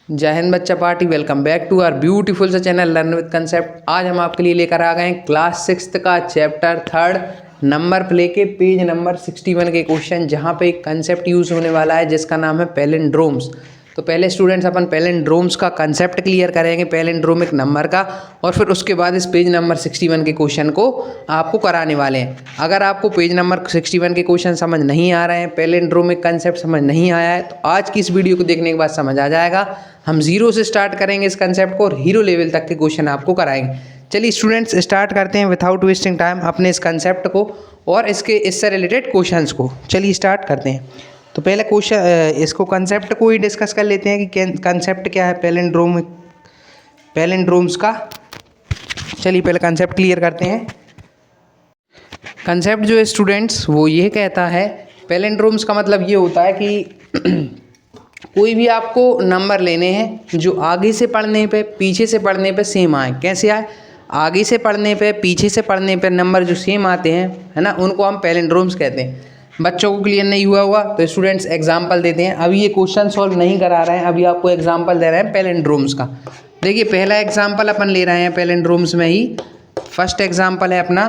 जय हिंद बच्चा party. Welcome back to our beautiful सा चैनल लर्न विद कंसेप्ट। आज हम आपके लिए लेकर आ गए हैं क्लास 6 का चैप्टर 3 नंबर प्ले के पेज नंबर 61 के क्वेश्चन, जहां पे एक कंसेप्ट यूज होने वाला है जिसका नाम है पैलिंड्रोम्स। तो पहले स्टूडेंट्स अपन पैलिंड्रोम्स का कंसेप्ट क्लियर करेंगे, पैलिंड्रोमिक नंबर का, और फिर उसके बाद इस पेज नंबर 61 के क्वेश्चन को आपको कराने वाले हैं। अगर आपको पेज नंबर 61 के क्वेश्चन समझ नहीं आ रहे हैं, पैलिंड्रोमिक कंसेप्ट समझ नहीं आया है, तो आज की इस वीडियो को देखने के बाद समझ आ जाएगा। हम जीरो से स्टार्ट करेंगे इस कंसेप्ट को और हीरो लेवल तक के क्वेश्चन आपको कराएंगे। चलिए स्टूडेंट्स स्टार्ट करते हैं विदाउट वेस्टिंग टाइम अपने इस कंसेप्ट को और इससे रिलेटेड क्वेश्चंस को। चलिए स्टार्ट करते हैं। तो पहले क्वेश्चन इसको कंसेप्ट को ही डिस्कस कर लेते हैं कि कंसेप्ट क्या है पैलिंड्रोम्स का। चलिए पहले कंसेप्ट क्लियर करते हैं। कंसेप्ट जो है स्टूडेंट्स वो ये कहता है, पैलिंड्रोम्स का मतलब ये होता है कि कोई भी आपको नंबर लेने हैं जो आगे से पढ़ने पे पीछे से पढ़ने पे सेम आए। कैसे आए? आगे से पढ़ने पे पीछे से पढ़ने पे नंबर जो सेम आते हैं, है ना, उनको हम पैलिंड्रोम्स कहते हैं। बच्चों को क्लियर नहीं हुआ होगा तो स्टूडेंट्स एग्जांपल देते हैं। अभी ये क्वेश्चन सॉल्व नहीं करा रहे हैं, अभी आपको एग्जांपल दे रहे हैं पैलिंड्रोम्स का। देखिए पहला एग्जांपल अपन ले रहे हैं पैलिंड्रोम्स में ही। फर्स्ट एग्जांपल है अपना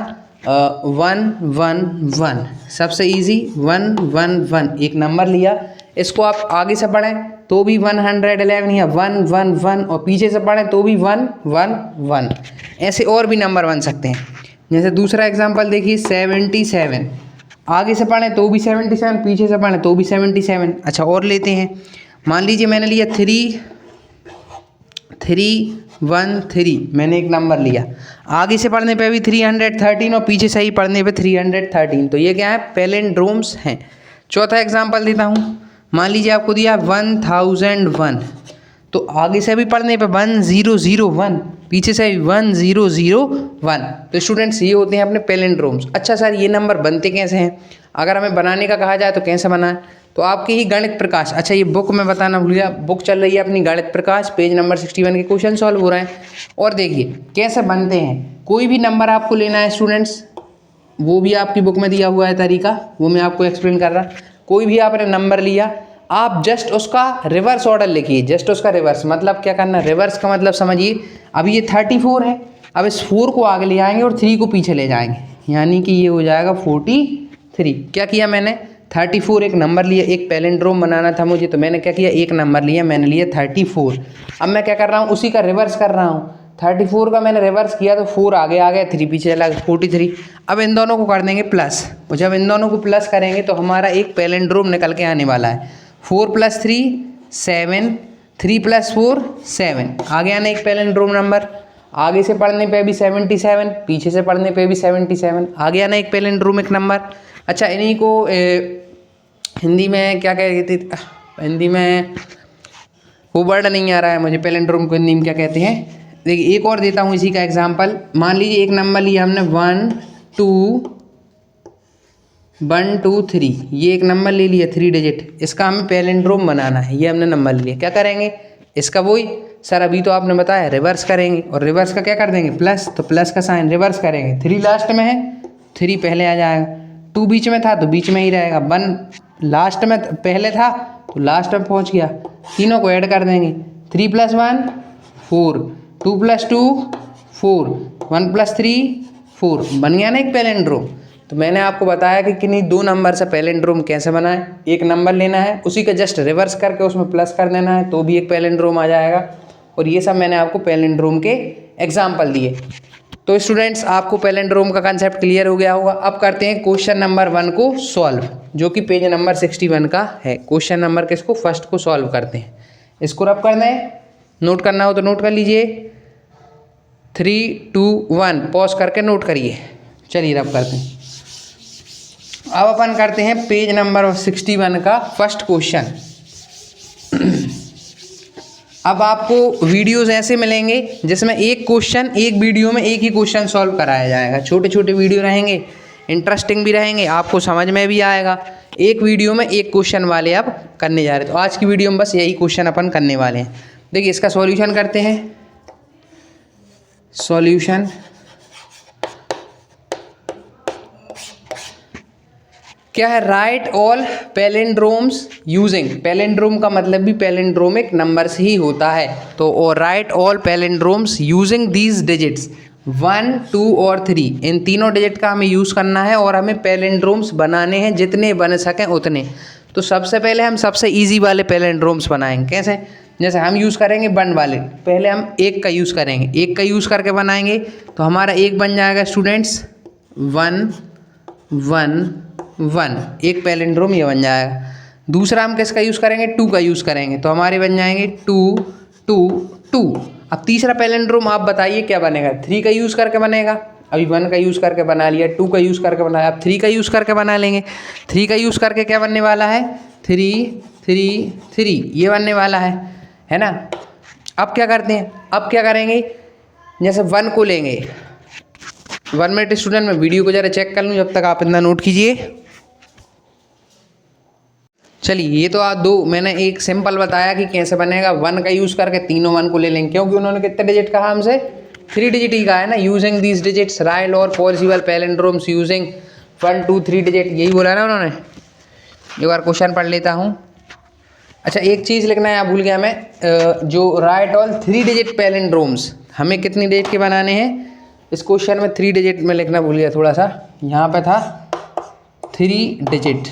111। सबसे इजी 111, एक नंबर लिया, इसको आप आगे से पढ़ें तो भी 111 या 111, और पीछे से पढ़ें तो भी 111। ऐसे और भी नंबर बन सकते हैं। जैसे दूसरा एग्जांपल देखिए 77, आगे से पढ़ें तो भी 77, पीछे से पढ़ें तो भी 77। अच्छा और लेते हैं, मान लीजिए मैंने लिया 313, मैंने एक नंबर लिया, आगे से पढ़ने पे भी 313 और पीछे से ही पढ़ने पे 313। तो ये क्या है? पैलिंड्रोम्स हैं। चौथा एग्जांपल देता हूँ, मान लीजिए आपको दिया 1001, तो आगे से भी पढ़ने पे 1001, पीछे से भी 1001। तो स्टूडेंट्स ये होते हैं अपने पैलिंड्रोम्स। अच्छा सर ये नंबर बनते कैसे हैं? अगर हमें बनाने का कहा जाए तो कैसे बनाएं? तो आपके ही गणित प्रकाश, अच्छा ये बुक में बताना भूल गया, बुक चल रही है अपनी गणित प्रकाश, पेज नंबर 61 के क्वेश्चन सॉल्व हो रहे हैं। और देखिए कैसे बनते हैं। कोई भी नंबर आपको लेना है स्टूडेंट्स, वो भी आपकी बुक में दिया हुआ है तरीका, वो मैं आपको एक्सप्लेन कर रहा। कोई भी आपने नंबर लिया, आप जस्ट उसका रिवर्स ऑर्डर लिखिए। जस्ट उसका रिवर्स मतलब क्या करना? रिवर्स का मतलब समझिए, अभी ये 34 है, अब इस 4 को आगे ले आएंगे और 3 को पीछे ले जाएंगे, यानी कि ये हो जाएगा 43। क्या किया मैंने? 34 एक नंबर लिया, एक पैलिंड्रोम बनाना था मुझे, तो मैंने क्या किया? एक नंबर लिया, मैंने लिया 34। अब मैं क्या कर रहा हूँ? उसी का रिवर्स कर रहा हूँ। 34 का मैंने रिवर्स किया तो 4 आगे आ गया, 3 पीछे चला, 43। अब इन दोनों को कर देंगे प्लस, और जब इन दोनों को प्लस करेंगे तो हमारा एक पैलिंड्रोम निकल के आने वाला है। 4 + 3 7, 3 + 4 7, आगे आना एक पैलिंड्रोम नंबर। आगे से पढ़ने पे भी 77, पीछे से पढ़ने पे भी 77, आगे आना एक पैलिंड्रोमिक नंबर। अच्छा इन्हीं को हिंदी में क्या कहते थे? हिंदी में वो वर्ड नहीं आ रहा है मुझे, पैलिंड्रोम को हिंदी में क्या कहते हैं। देखिए एक और देता हूँ इसी का एग्जांपल। मान लीजिए एक नंबर लिया हमने 1 2 3, ये एक नंबर ले लिया 3 डिजिट, इसका हमें पैलिंड्रोम बनाना है। ये हमने नंबर लिया, क्या करेंगे? इसका वही सर अभी तो आपने बताया रिवर्स करेंगे, और रिवर्स का क्या कर देंगे? प्लस, तो प्लस का साइन रिवर्स करेंगे। 3 लास्ट में है, 3 पहले आ जाएगा, 2 बीच में था तो बीच में ही रहेगा, 1 लास्ट में पहले था तो लास्ट में पहुंच गया। तीनों को ऐड कर देंगे, 3 + 1 4, 2 + 2 4, 1 + 3 4, बन गया ना एक पैलिंड्रोम। तो मैंने आपको बताया कि किन्हीं दो नंबर से पैलिंड्रोम कैसे बनाएं। एक नंबर लेना है, उसी का जस्ट रिवर्स करके उसमें प्लस कर देना है, तो भी एक पैलिंड्रोम आ जाएगा। और ये सब मैंने आपको पैलिंड्रोम के एग्जाम्पल दिए। तो स्टूडेंट्स आपको पैलिंड्रोम का कंसेप्ट क्लियर हो गया होगा। अब करते हैं क्वेश्चन नंबर 1 को सॉल्व, जो कि पेज नंबर 61 का है। क्वेश्चन नंबर किसको? फर्स्ट को सॉल्व करते हैं। इसको रब करना है, नोट करना हो तो नोट कर लीजिए। 3 2 1 पॉज करके नोट करिए। चलिए रब करते हैं। अब अपन करते हैं पेज नंबर 61 का फर्स्ट क्वेश्चन। अब आपको वीडियोस ऐसे मिलेंगे जिसमें एक क्वेश्चन एक वीडियो में एक ही क्वेश्चन सॉल्व कराया जाएगा। छोटे छोटे वीडियो रहेंगे, इंटरेस्टिंग भी रहेंगे, आपको समझ में भी आएगा। एक वीडियो में एक क्वेश्चन वाले अब करने जा रहे हैं। तो आज की वीडियो में बस यही क्वेश्चन अपन करने वाले हैं। देखिए इसका सॉल्यूशन करते हैं। सॉल्यूशन क्या है, right all palindromes using, palindrome का मतलब भी पैलिंड्रोमिक नंबर्स ही होता है। तो और write all palindromes using these digits 1, 2 और 3, इन तीनों डिजिट का हमें यूज़ करना है और हमें पैलिंड्रोम्स बनाने हैं, जितने बन सकें उतने। तो सबसे पहले हम सबसे ईजी वाले पैलिंड्रोम्स बनाएंगे। कैसे? जैसे हम यूज़ करेंगे 1 वाले, पहले हम 1 का यूज़ करेंगे, 1 का यूज़ करके बनाएंगे तो हमारा 1 बन जाएगा स्टूडेंट्स 1 1 1, एक पैलिंड्रोम ये बन जाएगा। दूसरा हम किसका यूज़ करेंगे, 2 का यूज़ करेंगे तो हमारे बन जाएंगे 2 2 2। अब तीसरा पैलिंड्रोम आप बताइए क्या बनेगा, 3 का यूज़ करके बनेगा। अभी 1 का यूज़ करके बना लिया, 2 का यूज़ करके बनाया, अब 3 का यूज़ करके बना लेंगे। 3 का यूज़ करके क्या बनने वाला है, 3 3 3 ये बनने वाला है ना। अब क्या करते हैं, अब क्या करेंगे, जैसे 1 को लेंगे, 1 मिनट स्टूडेंट मैं वीडियो को ज़रा चेक कर लूँ, जब तक आप इतना नोट कीजिए। चलिए ये तो आप दो मैंने एक सिंपल बताया कि कैसे बनेगा। 1 का यूज़ करके तीनों 1 को ले लेंगे, क्योंकि उन्होंने कितने डिजिट कहा हमसे, 3 डिजिट ही कहा है ना। यूजिंग दीज डिजिट्स राइट और पॉसिबल पैलिंड्रोम्स यूजिंग 1 2 3 डिजिट, यही बोला ना उन्होंने। एक बार क्वेश्चन पढ़ लेता हूँ। अच्छा एक चीज़ लिखना है, आप भूल गया मैं, जो राइट ऑल 3 डिजिट पैलिंड्रोम्स हमें कितनी डिजिट के बनाने हैं, इस क्वेश्चन में 3 डिजिट में लिखना भूल गया थोड़ा सा, यहाँ पे था 3 डिजिट,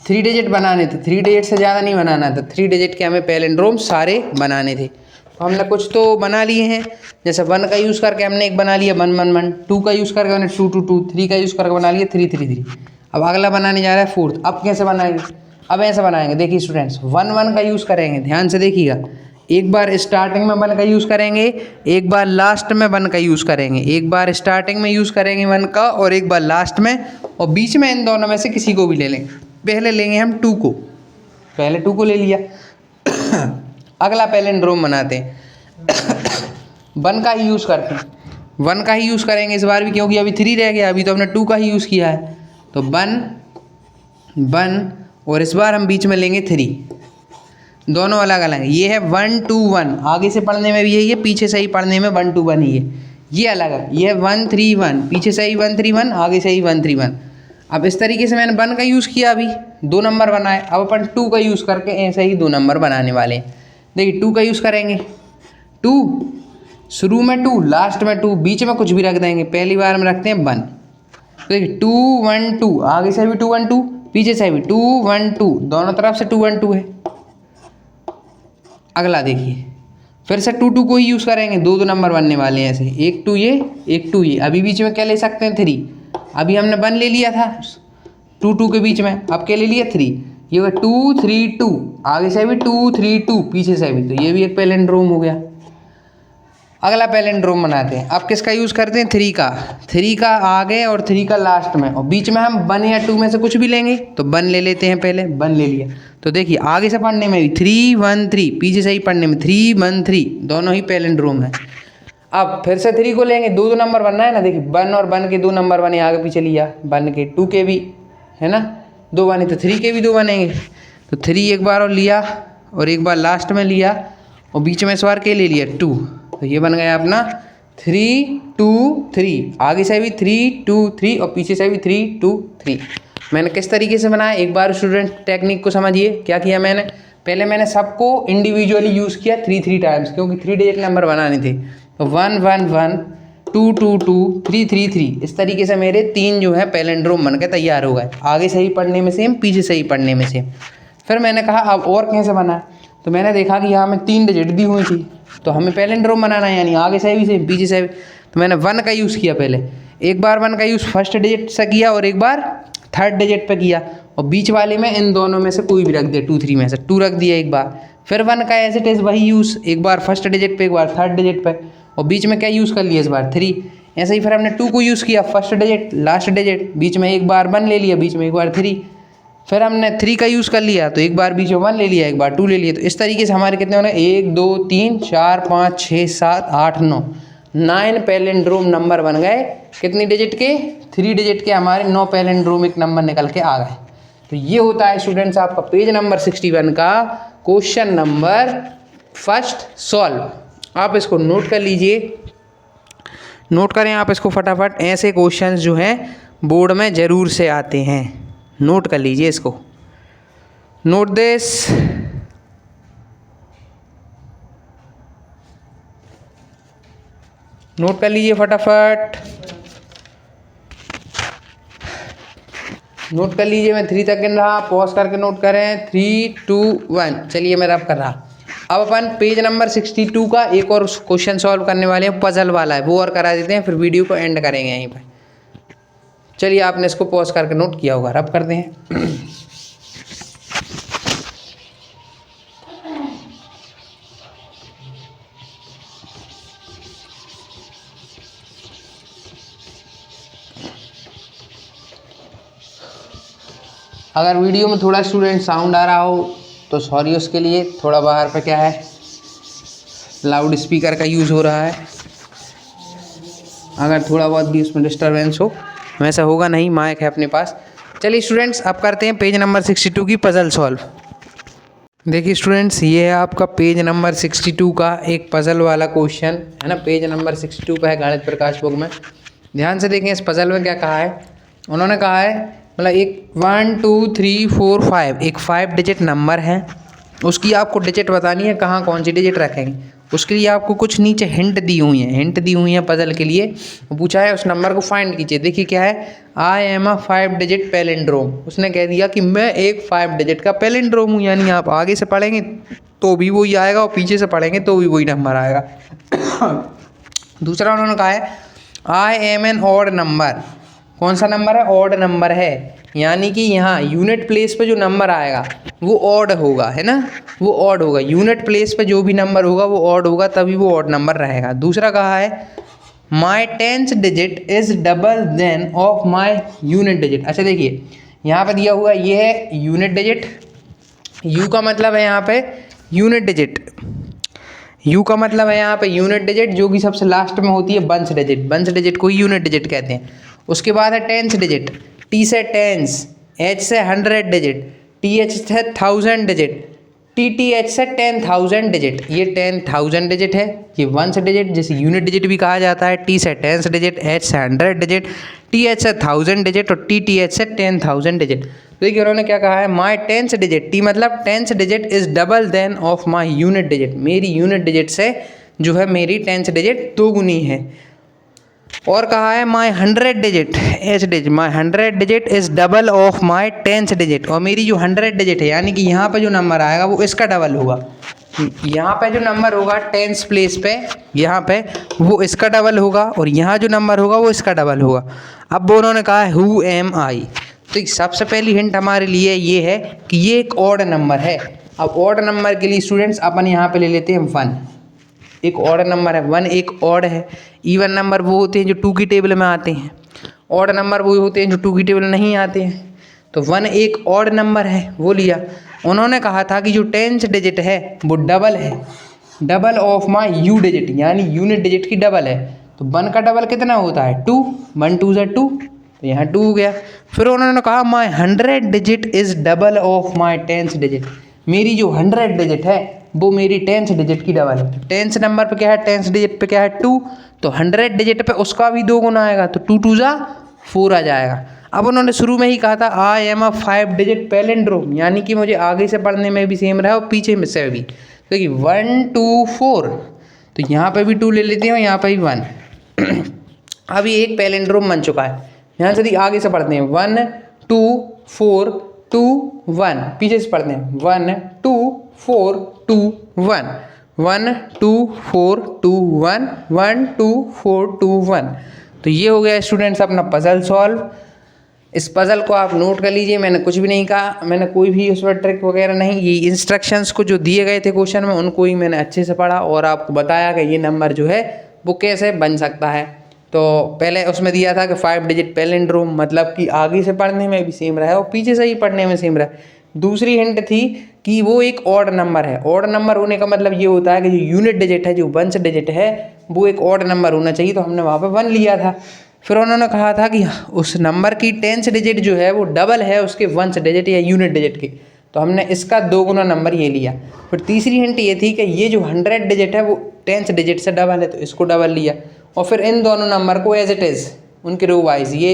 3 डिजिट बनाने थे, 3 डिजिट से ज़्यादा नहीं बनाना था, 3 डिजिट के हमें पैलिंड्रोम सारे बनाने थे। तो हमने कुछ तो बना लिए हैं, जैसे 1 का यूज़ करके हमने एक बना लिया 1 1 1, 2 का यूज़ करके हमने 2 2 2, 3 का यूज़ करके बना लिया 3 3 3। अब अगला बनाने जा रहा है 4th। अब कैसे बनाएंगे, अब ऐसे बनाएंगे, देखिए स्टूडेंट्स 1 1 का यूज़ करेंगे, ध्यान से देखिएगा, एक बार स्टार्टिंग में 1 का यूज़ करेंगे, एक बार लास्ट में 1 का यूज़ करेंगे, एक बार स्टार्टिंग में यूज़ करेंगे 1 का और एक बार लास्ट में, और बीच में इन दोनों में से किसी को भी ले लेंगे। पहले लेंगे हम 2 को, पहले 2 को ले लिया। अगला पैलिंड्रोम बनाते हैं 1 का ही यूज़ करते हैं, 1 का ही यूज़ करेंगे इस बार भी, क्योंकि अभी 3 रह गया, अभी तो हमने 2 का ही यूज़ किया है। तो 1 1 और इस बार हम बीच में लेंगे 3, दोनों अलग अलग है। ये है 1 2 1, आगे से पढ़ने में भी यही है, पीछे से ही पढ़ने में 1 2 1 ही है, ये अलग है। ये है 1 3 1, पीछे से ही 1 3 1, आगे से ही 1 3 1। अब इस तरीके से मैंने 1 का यूज़ किया, अभी 2 नंबर बनाए। अब अपन 2 का यूज़ करके ऐसे ही 2 नंबर बनाने वाले हैं। देखिए 2 का यूज़ करेंगे, 2 शुरू में 2, लास्ट में 2, बीच में कुछ भी रख देंगे, पहली बार में रखते हैं 1। तो देखिए 2 1 2, आगे से भी 2 1 2, पीछे से भी 2 1 2, दोनों तरफ से 2 1 2 है। अगला देखिए फिर से 2 2 को ही यूज़ करेंगे, 2 2 नंबर बनने वाले हैं ऐसे, एक 2 ये, एक 2 ये। अभी बीच में क्या ले सकते हैं, 3। अभी हमने 1 ले लिया था 2 2 के बीच में, अब क्या ले लिया 3। ये हुआ 2 3 2, आगे से भी 2 3 2, पीछे से भी, तो ये भी एक पैलिंड्रोम हो गया। अगला पैलिंड्रोम बनाते हैं, अब किसका यूज़ करते हैं, 3 का आगे और 3 का लास्ट में, और बीच में हम 1 या 2 में से कुछ भी लेंगे। तो 1 ले लेते हैं, पहले 1 ले लिया। तो देखिए आगे से पढ़ने में भी 3 1 3, पीछे से ही पढ़ने में 3 1 3, दोनों ही पैलिंड्रोम है। अब फिर से 3 को लेंगे, 2 2 नंबर बनना है ना, देखिए 1 और 1 के 2 नंबर बने, आगे पीछे लिया, 1 के 2 के भी है ना 2 बने, तो 3 के भी 2 बनेंगे। तो 3 एक बार और लिया और एक बार लास्ट में लिया, और बीच में इस बार के ले लिया 2, तो ये बन गया अपना 3 2 3, आगे से भी 3 2 3 और पीछे से भी 3 2 3। मैंने किस तरीके से बनाया, एक बार स्टूडेंट टेक्निक को समझिए। क्या किया मैंने, पहले मैंने सबको इंडिविजुअली यूज़ किया 3 3 टाइम्स, क्योंकि 3 डिजिट नंबर बनाने थे। तो 1 1 1 2 2 2 3 3 3, इस तरीके से मेरे 3 जो है पैलिंड्रोम बन के तैयार हो गए, आगे से ही पढ़ने में सेम, पीछे से ही पढ़ने में सेम। फिर मैंने कहा अब और कैसे बना, तो मैंने देखा कि यहाँ में 3 डिजिट दी हुई थी, तो हमें पैलिंड्रोम बनाना है, यानी आगे से भी सेम पीछे से भी। तो मैंने 1 का यूज़ किया, पहले एक बार 1 का यूज़ फर्स्ट डिजिट से किया और एक बार थर्ड डिजिट पे किया, और बीच वाले में इन दोनों में से कोई भी रख दिया, 2 3 में से 2 रख दिया एक बार। फिर 1 का एज इट इज़ वही यूज़, एक बार फर्स्ट डिजिट पे एक बार थर्ड डिजिट पे, और बीच में क्या यूज़ कर लिया इस बार 3। ऐसे ही फिर हमने 2 को यूज़ किया, फर्स्ट डिजिट लास्ट डिजिट, बीच में एक बार 1 ले लिया, बीच में एक बार 3। फिर हमने 3 का यूज़ कर लिया, तो एक बार बीच में 1 ले लिया, एक बार 2 ले लिया। तो इस तरीके से हमारे कितने होने, 1 2 3 4 5 6 7 8 9 पैलिंड्रोम नंबर बन गए। कितनी डिजिट के, 3 डिजिट के हमारे 9 पैलिंड्रोमिक नंबर निकल के आ गए। तो ये होता है स्टूडेंट्स आपका पेज नंबर 61 का क्वेश्चन नंबर फर्स्ट सॉल्व। आप इसको नोट कर लीजिए, नोट करें आप इसको फटाफट। ऐसे क्वेश्चंस जो हैं बोर्ड में ज़रूर से आते हैं, नोट कर लीजिए इसको, नोट दिस। नोट कर लीजिए फटाफट, नोट कर लीजिए। मैं 3 तक गिन रहा, पॉज करके नोट करें। 3 2 1। चलिए मैं रब कर रहा। अब अपन पेज नंबर 62 का एक और क्वेश्चन सॉल्व करने वाले हैं, पजल वाला है, वो और करा देते हैं, फिर वीडियो को एंड करेंगे यहीं पर। चलिए आपने इसको पॉज करके नोट किया होगा, रब करते हैं। अगर वीडियो में थोड़ा स्टूडेंट साउंड आ रहा हो तो सॉरी उसके लिए, थोड़ा बाहर पे क्या है लाउड स्पीकर का यूज़ हो रहा है, अगर थोड़ा बहुत भी उसमें डिस्टरबेंस हो, वैसा होगा नहीं, माइक है अपने पास। चलिए स्टूडेंट्स अब करते हैं पेज नंबर 62 की पज़ल सॉल्व। देखिए स्टूडेंट्स, ये है आपका पेज नंबर 62 का एक पज़ल वाला क्वेश्चन है ना, पेज नंबर 62 पे है गणित प्रकाश बुक में। ध्यान से देखें इस पज़ल में क्या कहा है। उन्होंने कहा है मतलब एक 1 2 3 4 5 एक 5 डिजिट नंबर है, उसकी आपको डिजिट बतानी है, कहाँ कौन सी डिजिट रखेंगे। उसके लिए आपको कुछ नीचे हिंट दी हुई हैं पज़ल के लिए। पूछा है उस नंबर को फाइंड कीजिए। देखिए क्या है, I am a 5 digit palindrome. उसने कह दिया कि मैं एक 5 डिजिट का पैलिंड्रोम हूँ, यानी आप आगे से पढ़ेंगे तो भी वही आएगा और पीछे से पढ़ेंगे तो भी वही नंबर आएगा। दूसरा उन्होंने कहा है I am an odd number. कौन सा नंबर है, ऑड नंबर है, यानी कि यहाँ यूनिट प्लेस पे जो नंबर आएगा वो ऑड होगा, है ना, वो ऑड होगा। यूनिट प्लेस पे जो भी नंबर होगा वो ऑड होगा, तभी वो ऑड नंबर रहेगा। दूसरा कहा है my 10th digit is double then of my unit digit. अच्छा देखिए यहाँ पे दिया हुआ ये है यूनिट डिजिट, यू का मतलब है यहाँ पे यूनिट डिजिट, यू का मतलब है यहाँ पे यूनिट डिजिट, जो कि सबसे लास्ट में होती है बंच डिजिट, बंच डिजिट को यूनिट डिजिट कहते हैं। उसके बाद है 10th डिजिट, टी से 10s, एच से 100 डिजिट, टी एच से 1000 डिजिट, टी एच से 10,000 डिजिट। ये 10,000 डिजिट है, ये वंस डिजिट जिसे यूनिट डिजिट भी कहा जाता है। टी से 10s डिजिट, एच से 100 डिजिट, टी एच से 1000 डिजिट और टी एच से 10,000 डिजिट। देखिए उन्होंने क्या कहा है, माई 10th डिजिट, टी मतलब 10th digit is double then of my unit digit. मेरी यूनिट डिजिट से जो है मेरी 10th डिजिट दोगुनी है। और कहा है माई 100 digit, H digit, my 100 digit is double of my 10th digit. और मेरी जो 100 डिजिट है, यानी कि यहाँ पे जो नंबर आएगा वो इसका डबल होगा। यहाँ पे जो नंबर होगा 10th प्लेस पे, यहाँ पे वो इसका डबल होगा, और यहाँ जो नंबर होगा वो इसका डबल होगा। अब वो उन्होंने कहा है हु एम आई। तो सबसे पहली हिंट हमारे लिए ये है कि ये एक ऑड नंबर है। अब ऑड नंबर के लिए स्टूडेंट्स अपन यहाँ पे ले लेते हैं 1, एक ऑड नंबर है, 1 एक ऑड है। इवन नंबर वो होते हैं जो 2 की टेबल में आते हैं, ऑड नंबर वो होते हैं जो 2 की टेबल नहीं आते हैं। तो 1 एक ऑड नंबर है, वो लिया। उन्होंने कहा था कि जो 10th डिजिट है वो डबल है, double of my you digit, यानी यूनिट डिजिट की डबल है। तो 1 का डबल कितना होता है 2, 1 2 ज़ा 2, तो यहाँ 2 हो गया। फिर उन्होंने कहा माई 100 digit is double of my 10th digit. मेरी जो 100 डिजिट है वो मेरी 10th डिजिट की डबल है। 10th नंबर पे क्या है, 10th डिजिट पे क्या है 2, तो 100 डिजिट पे उसका भी 2 गुना आएगा, तो 2 2 ज़ा 4 आ जाएगा। अब उन्होंने शुरू में ही कहा था I am a 5 digit palindrome, यानी कि मुझे आगे से पढ़ने में भी सेम रहा और पीछे में से भी। देखिए 1 2 4, तो यहाँ पे भी 2 ले लेते हैं और यहाँ पे भी 1। अब ये एक पैलिंड्रोम बन चुका है। यहाँ से आगे से पढ़ते हैं 1 2 4 2 1, पीछे से पढ़ते हैं 1 2 4 2 1, 1 2 4 2 1, 1 2 4 2 1। तो ये हो गया स्टूडेंट्स अपना पज़ल सॉल्व। इस पज़ल को आप नोट कर लीजिए, मैंने कुछ भी नहीं कहा, मैंने कोई भी उस पर ट्रिक वगैरह नहीं, ये इंस्ट्रक्शंस को जो दिए गए थे क्वेश्चन में उनको ही मैंने अच्छे से पढ़ा और आपको बताया कि ये नंबर जो है वो कैसे बन सकता है। तो पहले उसमें दिया था कि 5 डिजिट पैलिंड्रोम, मतलब कि आगे से पढ़ने में भी सेम रहा है और पीछे से ही पढ़ने में सेम रहा है। दूसरी हिंट थी कि वो एक ऑड नंबर है। ऑड नंबर होने का मतलब ये होता है कि जो यूनिट डिजिट है, जो वंश डिजिट है, वो एक ऑड नंबर होना चाहिए, तो हमने वहाँ पे 1 लिया था। फिर उन्होंने कहा था कि उस नंबर की 10th डिजिट जो है वो डबल है उसके वंश डिजिट या यूनिट डिजिट की, तो हमने इसका 2 गुना नंबर ये लिया। फिर तीसरी हिंट ये थी कि ये जो 100 डिजिट है वो 10th डिजिट से डबल है, तो इसको डबल लिया। और फिर इन दोनों नंबर को एज इट इज़ उनके रो वाइज ये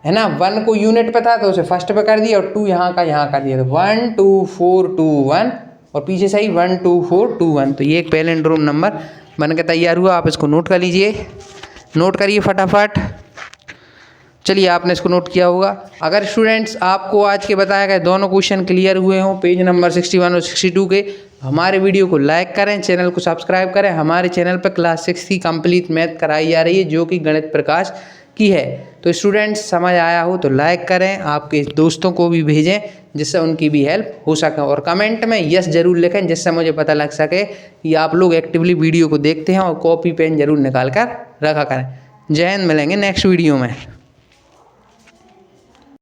है ना। 1 को यूनिट पे था तो उसे फर्स्ट पे कर दिया और 2 यहाँ कर दिया, तो 1 2 4 2 1 और पीछे सही 1 2 4 2 1। तो ये एक पैलिंड्रोम नंबर बन के तैयार हुआ। आप इसको नोट कर लीजिए, नोट करिए फटाफट। चलिए आपने इसको नोट किया होगा। अगर स्टूडेंट्स आपको आज के बताए गए दोनों क्वेश्चन क्लियर हुए हों पेज नंबर 61 और 62 के, हमारे वीडियो को लाइक करें, चैनल को सब्सक्राइब करें। हमारे चैनल पर क्लास 6 की कंप्लीट मैथ कराई जा रही है जो कि गणित प्रकाश की है। तो स्टूडेंट्स समझ आया हो तो लाइक करें, आपके दोस्तों को भी भेजें जिससे उनकी भी हेल्प हो सके, और कमेंट में यस जरूर लिखें जिससे मुझे पता लग सके कि आप लोग एक्टिवली वीडियो को देखते हैं, और कॉपी पेन जरूर निकाल कर रखा करें। जय हिंद, मिलेंगे नेक्स्ट वीडियो में।